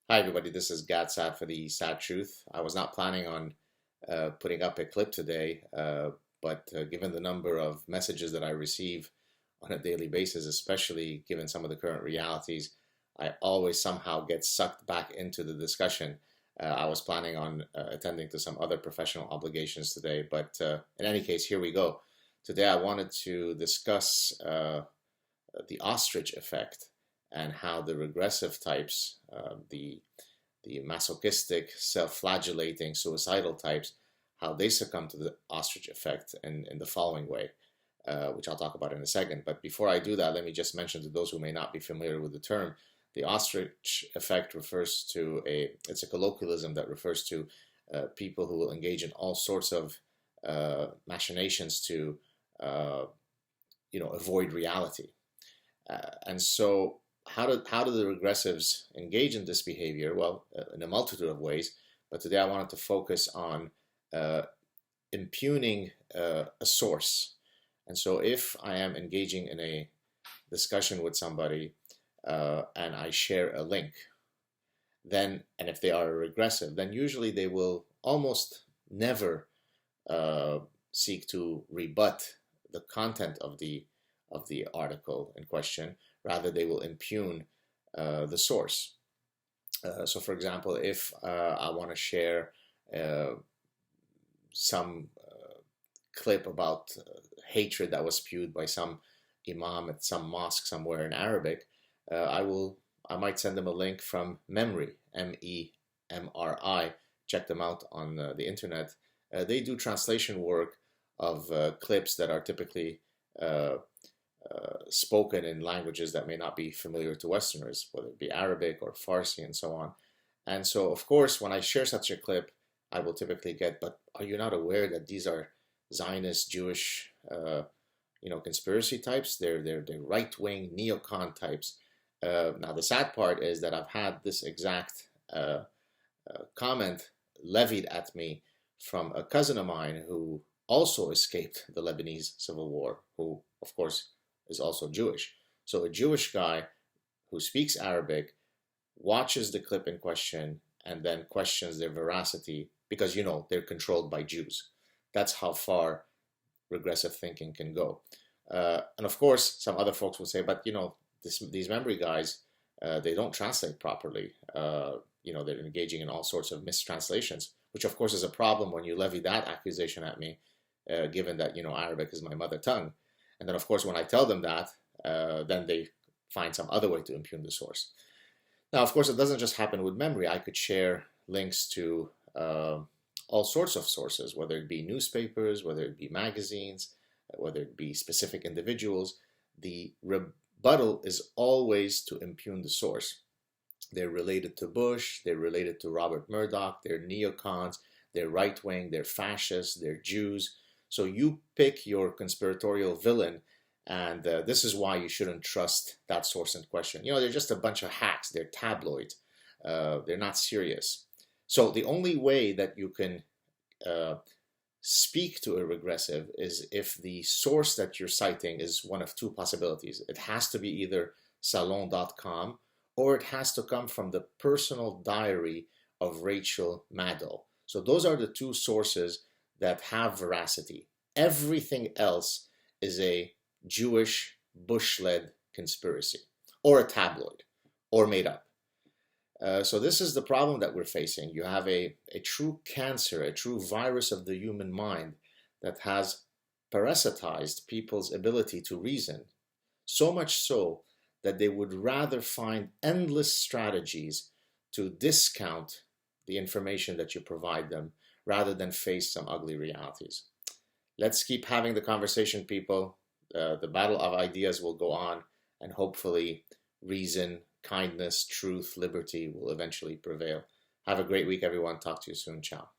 Hi everybody, this is Saad for the Sad Truth. I was not planning on putting up a clip today, but given the number of messages that I receive on a daily basis, especially given some of the current realities, I always somehow get sucked back into the discussion. I was planning on attending to some other professional obligations today, but in any case, here we go. Today I wanted to discuss the ostrich effect and how the regressive types, the masochistic, self-flagellating, suicidal types, how they succumb to the ostrich effect in the following way, which I'll talk about in a second. But before I do that, let me just mention to those who may not be familiar with the term, the ostrich effect refers to it's a colloquialism that refers to people who will engage in all sorts of machinations to, avoid reality. And so how do the regressives engage in this behavior? Well, in a multitude of ways, but today I wanted to focus on uh, impugning a source. And so if I am engaging in a discussion with somebody and I share a link, then, and if they are a regressive, then usually they will almost never uh, seek to rebut the content of the article in question. Rather, they will impugn the source. So, for example, if I want to share uh, some clip about hatred that was spewed by some imam at some mosque somewhere in Arabic, I might send them a link from Memri, MEMRI. Check them out on the internet. They do translation work of clips that are typically uh, spoken in languages that may not be familiar to Westerners, whether it be Arabic or Farsi and so on. And so, of course, when I share such a clip, I will typically get, but are you not aware that these are Zionist Jewish, conspiracy types? They're right-wing neocon types. Now, the sad part is that I've had this exact comment levied at me from a cousin of mine who also escaped the Lebanese civil war, who, of course, is also Jewish. So a Jewish guy who speaks Arabic watches the clip in question and then questions their veracity because, they're controlled by Jews. That's how far regressive thinking can go. And of course, some other folks will say, but, these memory guys, they don't translate properly. They're engaging in all sorts of mistranslations, which of course is a problem when you levy that accusation at me, given that, Arabic is my mother tongue. And then, of course, when I tell them that, then they find some other way to impugn the source. Now, of course, it doesn't just happen with memory. I could share links to all sorts of sources, whether it be newspapers, whether it be magazines, whether it be specific individuals. The rebuttal is always to impugn the source. They're related to Bush, they're related to Robert Murdoch, they're neocons, they're right-wing, they're fascists, they're Jews. So you pick your conspiratorial villain, and this is why you shouldn't trust that source in question. They're just a bunch of hacks. They're tabloid. They're not serious. So the only way that you can uh, speak to a regressive is if the source that you're citing is one of two possibilities. It has to be either salon.com or it has to come from the personal diary of Rachel Maddow. So those are the two sources that have veracity. Everything else is a Jewish Bush-led conspiracy or a tabloid or made up. So this is the problem that we're facing. You have a true cancer, a true virus of the human mind that has parasitized people's ability to reason, so much so that they would rather find endless strategies to discount the information that you provide them rather than face some ugly realities. Let's keep having the conversation, people. The battle of ideas will go on, and hopefully reason, kindness, truth, liberty will eventually prevail. Have a great week, everyone. Talk to you soon. Ciao.